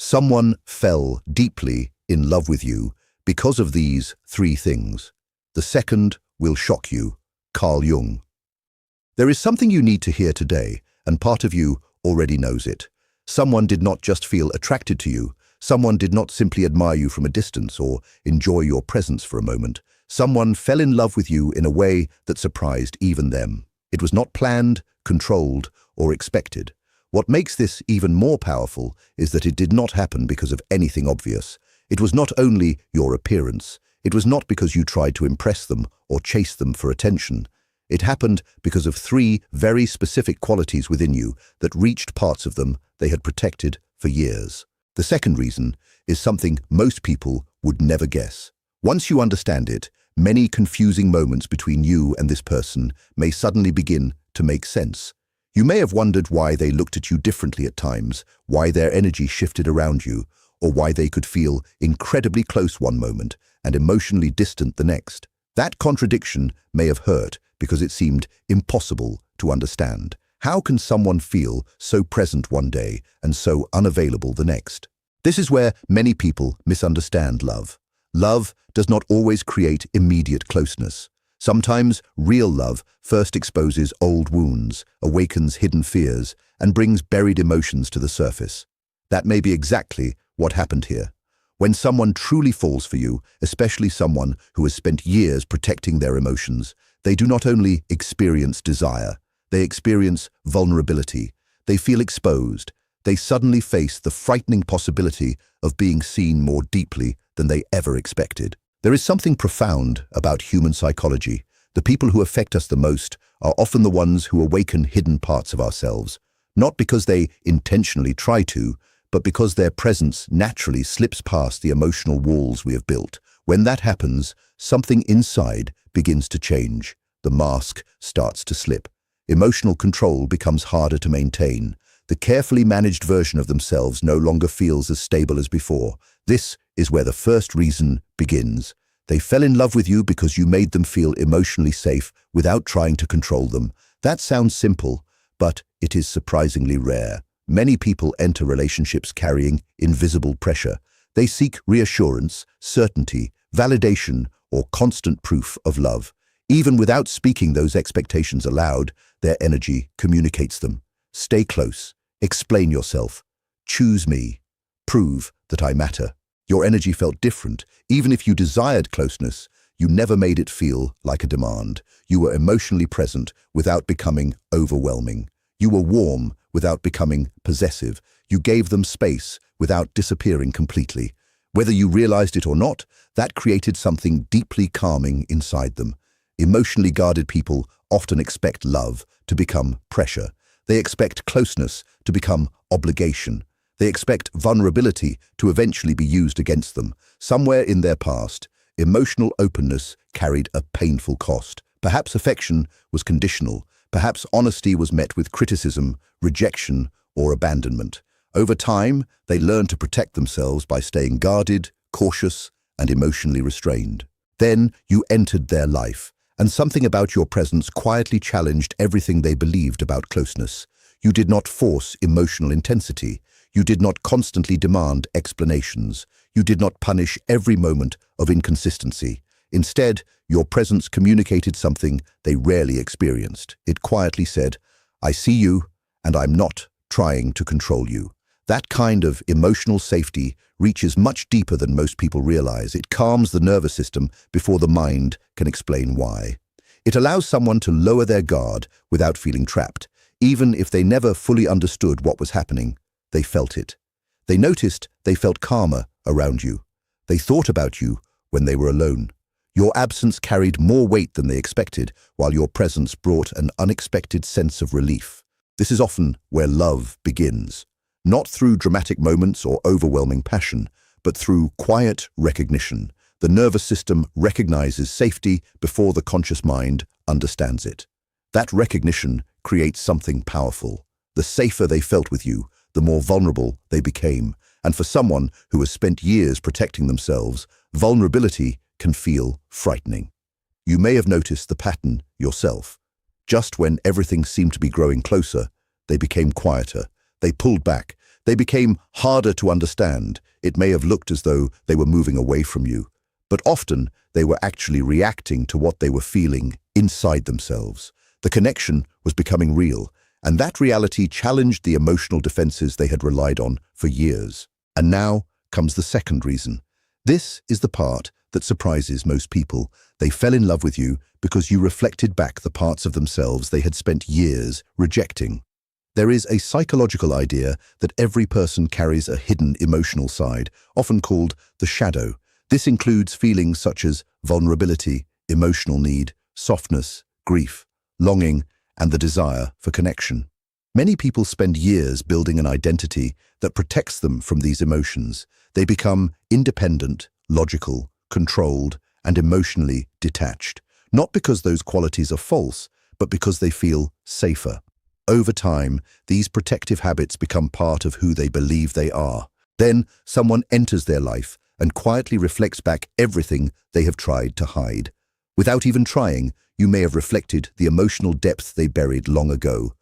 Someone fell deeply in love with you because of these three things. The second will shock you. Carl Jung. There is something you need to hear today, and part of you already knows it. Someone did not just feel attracted to you. Someone did not simply admire you from a distance or enjoy your presence for a moment. Someone fell in love with you in a way that surprised even them. It was not planned, controlled, or expected. What makes this even more powerful is that it did not happen because of anything obvious. It was not only your appearance. It was not because you tried to impress them or chase them for attention. It happened because of three very specific qualities within you that reached parts of them they had protected for years. The second reason is something most people would never guess. Once you understand it, many confusing moments between you and this person may suddenly begin to make sense. You may have wondered why they looked at you differently at times, why their energy shifted around you, or why they could feel incredibly close one moment and emotionally distant the next. That contradiction may have hurt because it seemed impossible to understand. How can someone feel so present one day and so unavailable the next? This is where many people misunderstand love. Love does not always create immediate closeness. Sometimes real love first exposes old wounds, awakens hidden fears, and brings buried emotions to the surface. That may be exactly what happened here. When someone truly falls for you, especially someone who has spent years protecting their emotions, they do not only experience desire, they experience vulnerability. They feel exposed. They suddenly face the frightening possibility of being seen more deeply than they ever expected. There is something profound about human psychology. The people who affect us the most are often the ones who awaken hidden parts of ourselves, not because they intentionally try to, but because their presence naturally slips past the emotional walls we have built. When that happens, something inside begins to change. The mask starts to slip. Emotional control becomes harder to maintain. The carefully managed version of themselves no longer feels as stable as before. This is where the first reason begins. They fell in love with you because you made them feel emotionally safe without trying to control them. That sounds simple, but it is surprisingly rare. Many people enter relationships carrying invisible pressure. They seek reassurance, certainty, validation, or constant proof of love. Even without speaking those expectations aloud, their energy communicates them. Stay close. Explain yourself. Choose me. Prove that I matter. Your energy felt different. Even if you desired closeness, you never made it feel like a demand. You were emotionally present without becoming overwhelming. You were warm without becoming possessive. You gave them space without disappearing completely. Whether you realized it or not, that created something deeply calming inside them. Emotionally guarded people often expect love to become pressure. They expect closeness to become obligation. They expect vulnerability to eventually be used against them. Somewhere in their past, emotional openness carried a painful cost. Perhaps affection was conditional. Perhaps honesty was met with criticism, rejection, or abandonment. Over time, they learned to protect themselves by staying guarded, cautious, and emotionally restrained. Then you entered their life, and something about your presence quietly challenged everything they believed about closeness. You did not force emotional intensity. You did not constantly demand explanations. You did not punish every moment of inconsistency. Instead, your presence communicated something they rarely experienced. It quietly said, "I see you, and I'm not trying to control you." That kind of emotional safety reaches much deeper than most people realize. It calms the nervous system before the mind can explain why. It allows someone to lower their guard without feeling trapped. Even if they never fully understood what was happening, they felt it. They noticed they felt calmer around you. They thought about you when they were alone. Your absence carried more weight than they expected, while your presence brought an unexpected sense of relief. This is often where love begins. Not through dramatic moments or overwhelming passion, but through quiet recognition. The nervous system recognizes safety before the conscious mind understands it. That recognition creates something powerful. The safer they felt with you, the more vulnerable they became. And for someone who has spent years protecting themselves, vulnerability can feel frightening. You may have noticed the pattern yourself. Just when everything seemed to be growing closer, they became quieter. They pulled back. They became harder to understand. It may have looked as though they were moving away from you, but often they were actually reacting to what they were feeling inside themselves. The connection was becoming real, and that reality challenged the emotional defenses they had relied on for years. And now comes the second reason. This is the part that surprises most people. They fell in love with you because you reflected back the parts of themselves they had spent years rejecting. There is a psychological idea that every person carries a hidden emotional side, often called the shadow. This includes feelings such as vulnerability, emotional need, softness, grief, longing, and the desire for connection. Many people spend years building an identity that protects them from these emotions. They become independent, logical, controlled, and emotionally detached, not because those qualities are false, but because they feel safer. Over time, these protective habits become part of who they believe they are. Then someone enters their life and quietly reflects back everything they have tried to hide. Without even trying, you may have reflected the emotional depth they buried long ago.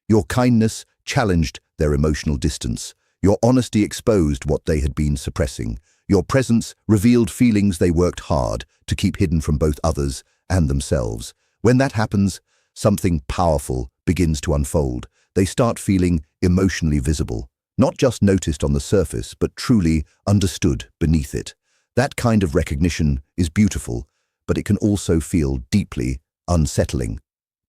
Your kindness challenged their emotional distance. Your honesty exposed what they had been suppressing. Your presence revealed feelings they worked hard to keep hidden from both others and themselves. When that happens, something powerful begins to unfold. They start feeling emotionally visible, not just noticed on the surface, but truly understood beneath it. That kind of recognition is beautiful, but it can also feel deeply unsettling.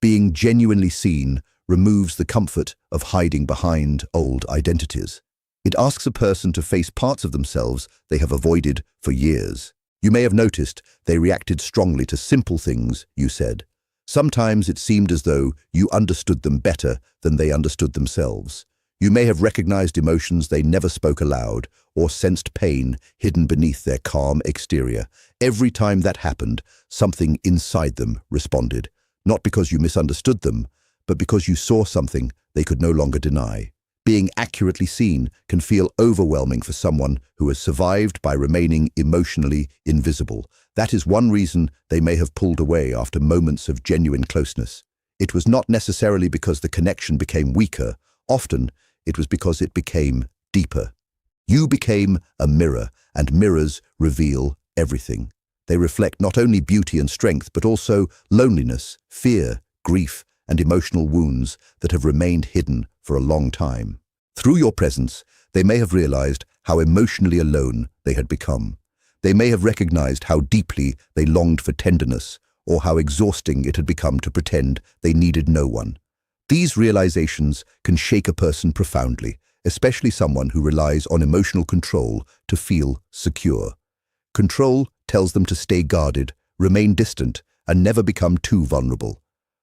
Being genuinely seen removes the comfort of hiding behind old identities. It asks a person to face parts of themselves they have avoided for years. You may have noticed they reacted strongly to simple things you said. Sometimes it seemed as though you understood them better than they understood themselves. You may have recognized emotions they never spoke aloud, or sensed pain hidden beneath their calm exterior. Every time that happened, something inside them responded, not because you misunderstood them, but because you saw something they could no longer deny. Being accurately seen can feel overwhelming for someone who has survived by remaining emotionally invisible. That is one reason they may have pulled away after moments of genuine closeness. It was not necessarily because the connection became weaker. Often, it was because it became deeper. You became a mirror, and mirrors reveal everything. They reflect not only beauty and strength, but also loneliness, fear, grief, and emotional wounds that have remained hidden for a long time. Through your presence, they may have realized how emotionally alone they had become. They may have recognized how deeply they longed for tenderness, or how exhausting it had become to pretend they needed no one. These realizations can shake a person profoundly, especially someone who relies on emotional control to feel secure. Control tells them to stay guarded, remain distant, and never become too vulnerable.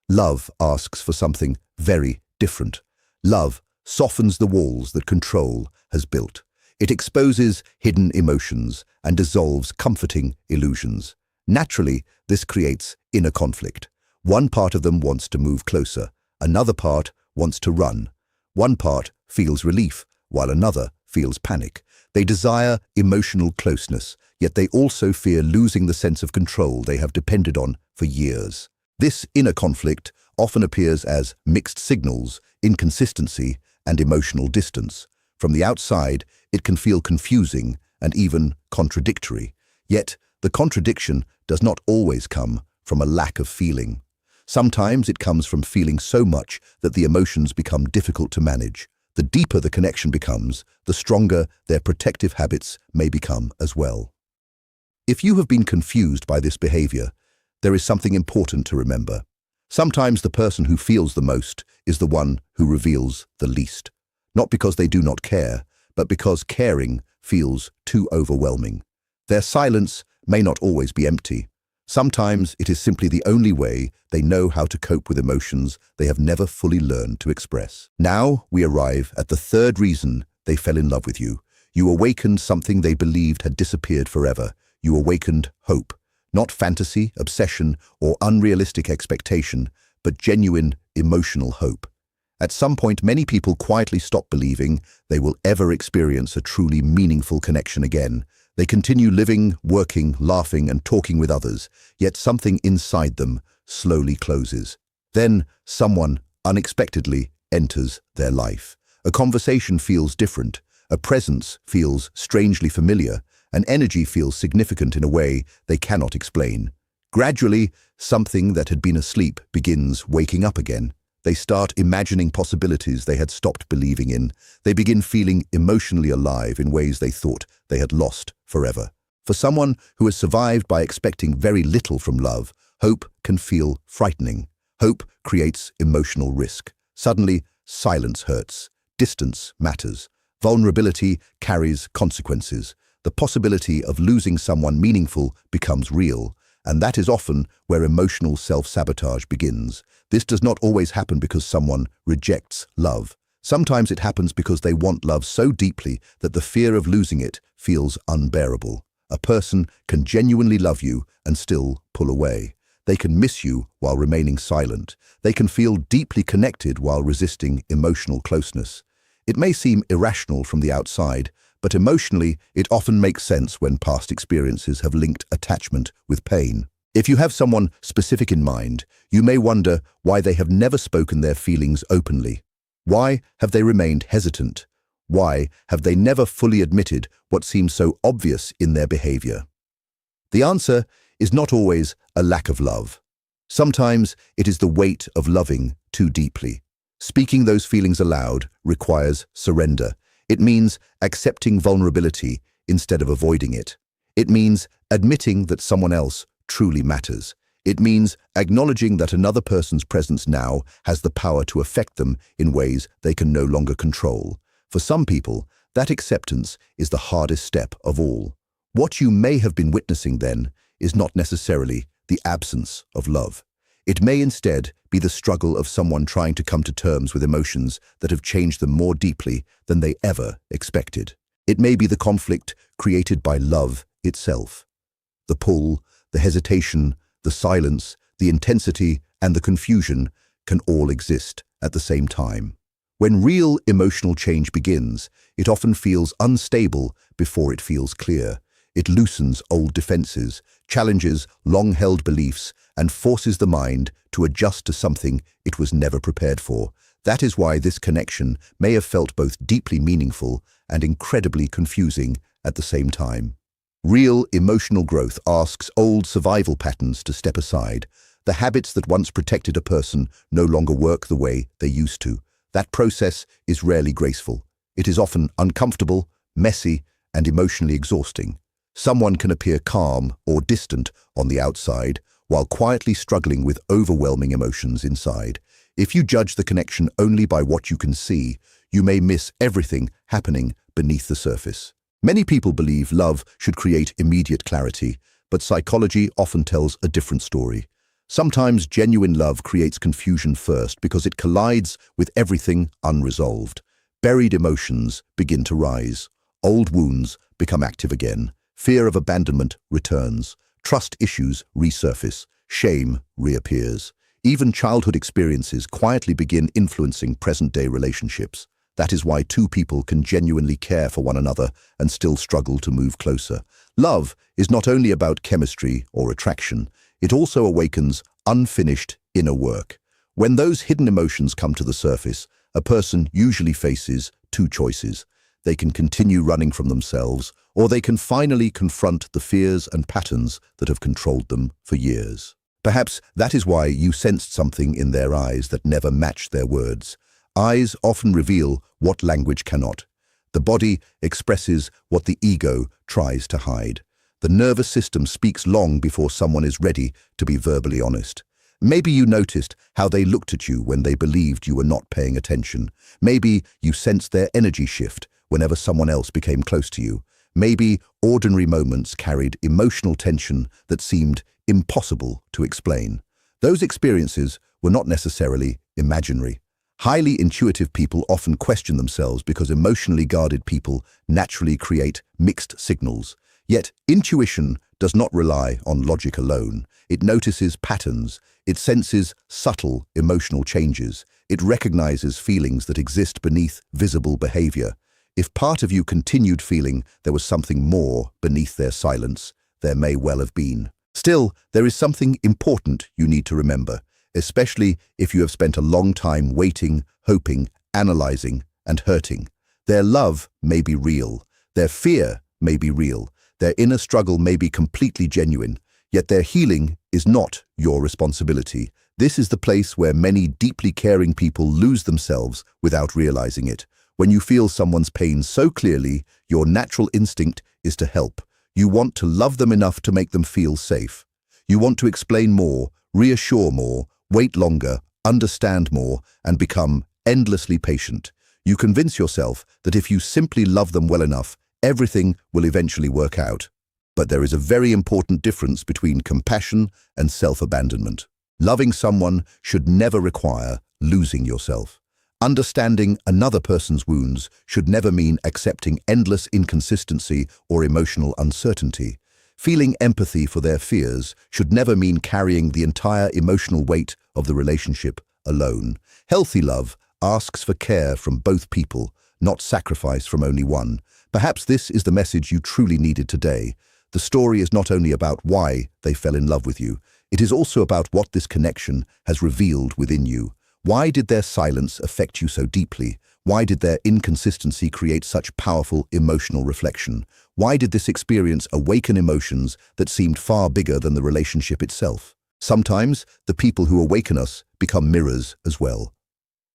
Love asks for something very different. Love softens the walls that control has built. It exposes hidden emotions and dissolves comforting illusions. Naturally, this creates inner conflict. One part of them wants to move closer. Another part wants to run. One part feels relief, while another feels panic. They desire emotional closeness, yet they also fear losing the sense of control they have depended on for years. This inner conflict often appears as mixed signals, inconsistency, and emotional distance. From the outside, it can feel confusing and even contradictory. Yet, the contradiction does not always come from a lack of feeling. Sometimes it comes from feeling so much that the emotions become difficult to manage. The deeper the connection becomes, the stronger their protective habits may become as well. If you have been confused by this behavior, there is something important to remember. Sometimes the person who feels the most is the one who reveals the least. Not because they do not care, but because caring feels too overwhelming. Their silence may not always be empty. Sometimes it is simply the only way they know how to cope with emotions they have never fully learned to express. Now we arrive at the third reason they fell in love with you. You awakened something they believed had disappeared forever. You awakened hope. Not fantasy, obsession, or unrealistic expectation, but genuine emotional hope. At some point, many people quietly stop believing they will ever experience a truly meaningful connection again. They continue living, working, laughing, and talking with others, yet something inside them slowly closes. Then someone unexpectedly enters their life. A conversation feels different, a presence feels strangely familiar, an energy feels significant in a way they cannot explain. Gradually, something that had been asleep begins waking up again. They start imagining possibilities they had stopped believing in. They begin feeling emotionally alive in ways they thought they had lost forever. For someone who has survived by expecting very little from love, hope can feel frightening. Hope creates emotional risk. Suddenly, silence hurts. Distance matters. Vulnerability carries consequences. The possibility of losing someone meaningful becomes real, and that is often where emotional self-sabotage begins. This does not always happen because someone rejects love. Sometimes it happens because they want love so deeply that the fear of losing it feels unbearable. A person can genuinely love you and still pull away. They can miss you while remaining silent. They can feel deeply connected while resisting emotional closeness. It may seem irrational from the outside, but emotionally, it often makes sense when past experiences have linked attachment with pain. If you have someone specific in mind, you may wonder why they have never spoken their feelings openly. Why have they remained hesitant? Why have they never fully admitted what seems so obvious in their behavior? The answer is not always a lack of love. Sometimes it is the weight of loving too deeply. Speaking those feelings aloud requires surrender. It means accepting vulnerability instead of avoiding it. It means admitting that someone else truly matters. It means acknowledging that another person's presence now has the power to affect them in ways they can no longer control. For some people, that acceptance is the hardest step of all. What you may have been witnessing then is not necessarily the absence of love. It may instead be the struggle of someone trying to come to terms with emotions that have changed them more deeply than they ever expected. It may be the conflict created by love itself. The pull, the hesitation, the silence, the intensity, and the confusion can all exist at the same time. When real emotional change begins, it often feels unstable before it feels clear. It loosens old defenses, challenges long-held beliefs, and forces the mind to adjust to something it was never prepared for. That is why this connection may have felt both deeply meaningful and incredibly confusing at the same time. Real emotional growth asks old survival patterns to step aside. The habits that once protected a person no longer work the way they used to. That process is rarely graceful. It is often uncomfortable, messy, and emotionally exhausting. Someone can appear calm or distant on the outside, while quietly struggling with overwhelming emotions inside. If you judge the connection only by what you can see, you may miss everything happening beneath the surface. Many people believe love should create immediate clarity, but psychology often tells a different story. Sometimes genuine love creates confusion first because it collides with everything unresolved. Buried emotions begin to rise. Old wounds become active again. Fear of abandonment returns. Trust issues resurface. Shame reappears. Even childhood experiences quietly begin influencing present-day relationships. That is why two people can genuinely care for one another and still struggle to move closer. Love is not only about chemistry or attraction, it also awakens unfinished inner work. When those hidden emotions come to the surface, a person usually faces two choices. They can continue running from themselves, or they can finally confront the fears and patterns that have controlled them for years. Perhaps that is why you sensed something in their eyes that never matched their words. Eyes often reveal what language cannot. The body expresses what the ego tries to hide. The nervous system speaks long before someone is ready to be verbally honest. Maybe you noticed how they looked at you when they believed you were not paying attention. Maybe you sensed their energy shift whenever someone else became close to you. Maybe ordinary moments carried emotional tension that seemed impossible to explain. Those experiences were not necessarily imaginary. Highly intuitive people often question themselves because emotionally guarded people naturally create mixed signals. Yet, intuition does not rely on logic alone. It notices patterns. It senses subtle emotional changes. It recognizes feelings that exist beneath visible behavior. If part of you continued feeling there was something more beneath their silence, there may well have been. Still, there is something important you need to remember, especially if you have spent a long time waiting, hoping, analyzing, and hurting. Their love may be real. Their fear may be real. Their inner struggle may be completely genuine. Yet their healing is not your responsibility. This is the place where many deeply caring people lose themselves without realizing it. When you feel someone's pain so clearly, your natural instinct is to help. You want to love them enough to make them feel safe. You want to explain more, reassure more, wait longer, understand more, and become endlessly patient. You convince yourself that if you simply love them well enough, everything will eventually work out. But there is a very important difference between compassion and self-abandonment. Loving someone should never require losing yourself. Understanding another person's wounds should never mean accepting endless inconsistency or emotional uncertainty. Feeling empathy for their fears should never mean carrying the entire emotional weight of the relationship alone. Healthy love asks for care from both people, not sacrifice from only one. Perhaps this is the message you truly needed today. The story is not only about why they fell in love with you, it is also about what this connection has revealed within you. Why did their silence affect you so deeply? Why did their inconsistency create such powerful emotional reflection? Why did this experience awaken emotions that seemed far bigger than the relationship itself? Sometimes, the people who awaken us become mirrors as well.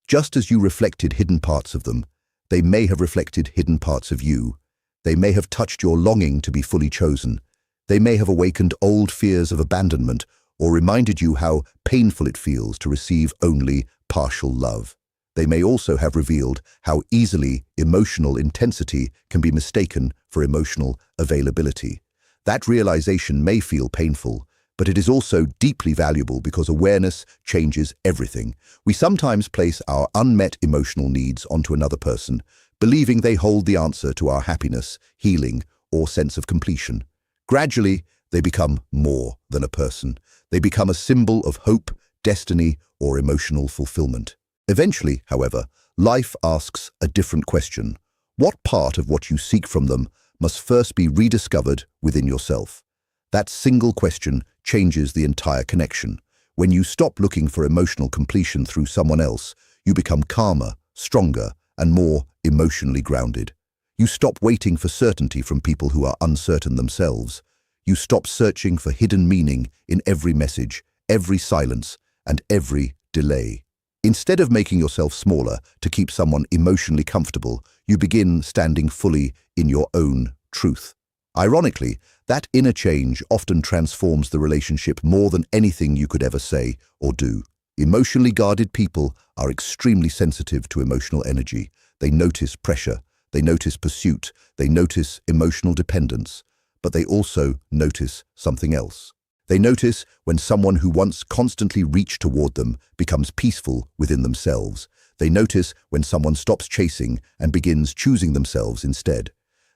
Just as you reflected hidden parts of them, they may have reflected hidden parts of you. They may have touched your longing to be fully chosen. They may have awakened old fears of abandonment or reminded you how painful it feels to receive only partial love. They may also have revealed how easily emotional intensity can be mistaken for emotional availability. That realization may feel painful, but it is also deeply valuable because awareness changes everything. We sometimes place our unmet emotional needs onto another person, believing they hold the answer to our happiness, healing, or sense of completion. Gradually, they become more than a person. They become a symbol of hope, destiny, or emotional fulfillment. Eventually, however, life asks a different question. What part of what you seek from them must first be rediscovered within yourself? That single question changes the entire connection. When you stop looking for emotional completion through someone else, you become calmer, stronger, and more emotionally grounded. You stop waiting for certainty from people who are uncertain themselves. You stop searching for hidden meaning in every message, every silence, and every delay. Instead of making yourself smaller to keep someone emotionally comfortable, you begin standing fully in your own truth. Ironically, that inner change often transforms the relationship more than anything you could ever say or do. Emotionally guarded people are extremely sensitive to emotional energy. They notice pressure, they notice pursuit, they notice emotional dependence, but they also notice something else. They notice when someone who once constantly reached toward them becomes peaceful within themselves. They notice when someone stops chasing and begins choosing themselves instead.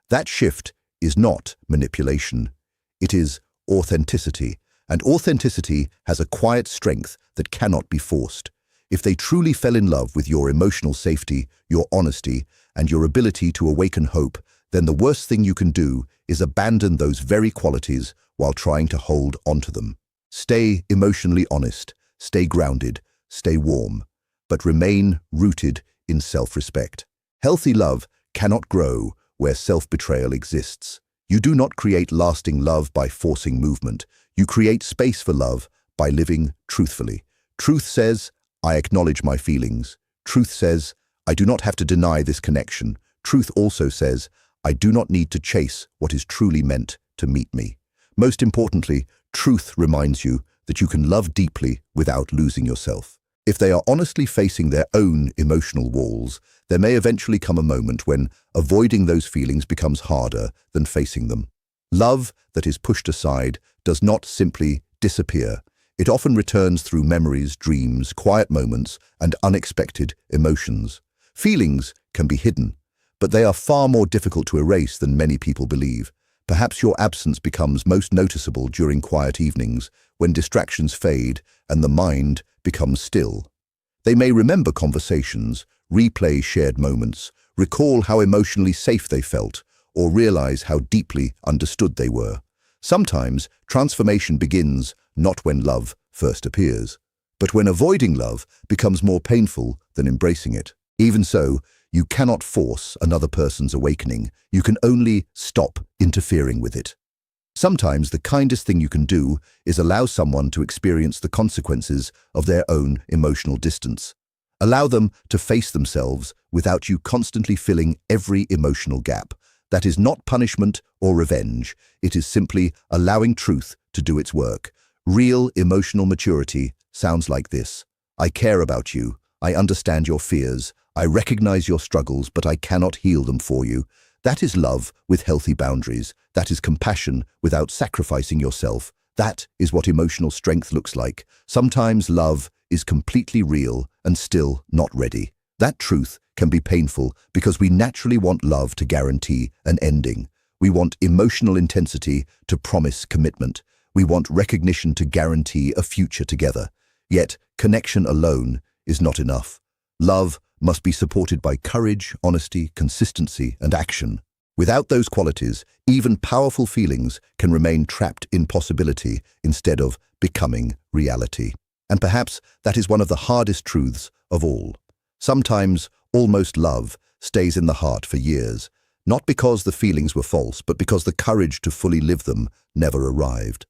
That shift is not manipulation. It is authenticity, and authenticity has a quiet strength that cannot be forced. If they truly fell in love with your emotional safety, your honesty, and your ability to awaken hope, then the worst thing you can do is abandon those very qualities while trying to hold onto them. Stay emotionally honest, stay grounded, stay warm, but remain rooted in self-respect. Healthy love cannot grow where self-betrayal exists. You do not create lasting love by forcing movement. You create space for love by living truthfully. Truth says, I acknowledge my feelings. Truth says, I do not have to deny this connection. Truth also says, I do not need to chase what is truly meant to meet me. Most importantly, truth reminds you that you can love deeply without losing yourself. If they are honestly facing their own emotional walls, there may eventually come a moment when avoiding those feelings becomes harder than facing them. Love that is pushed aside does not simply disappear. It often returns through memories, dreams, quiet moments, and unexpected emotions. Feelings can be hidden, but they are far more difficult to erase than many people believe. Perhaps your absence becomes most noticeable during quiet evenings, when distractions fade and the mind becomes still. They may remember conversations, replay shared moments, recall how emotionally safe they felt, or realize how deeply understood they were. Sometimes, transformation begins not when love first appears, but when avoiding love becomes more painful than embracing it. Even so, You cannot force another person's awakening. You can only stop interfering with it. Sometimes the kindest thing you can do is allow someone to experience the consequences of their own emotional distance. Allow them to face themselves without you constantly filling every emotional gap. That is not punishment or revenge. It is simply allowing truth to do its work. Real emotional maturity sounds like this. I care about you. I understand your fears. I recognize your struggles, but I cannot heal them for you. That is love with healthy boundaries. That is compassion without sacrificing yourself. That is what emotional strength looks like. Sometimes love is completely real and still not ready. That truth can be painful because we naturally want love to guarantee an ending. We want emotional intensity to promise commitment. We want recognition to guarantee a future together. Yet, connection alone is not enough. Love must be supported by courage, honesty, consistency, and action. Without those qualities, even powerful feelings can remain trapped in possibility instead of becoming reality. And perhaps that is one of the hardest truths of all. Sometimes, almost love stays in the heart for years, not because the feelings were false, but because the courage to fully live them never arrived.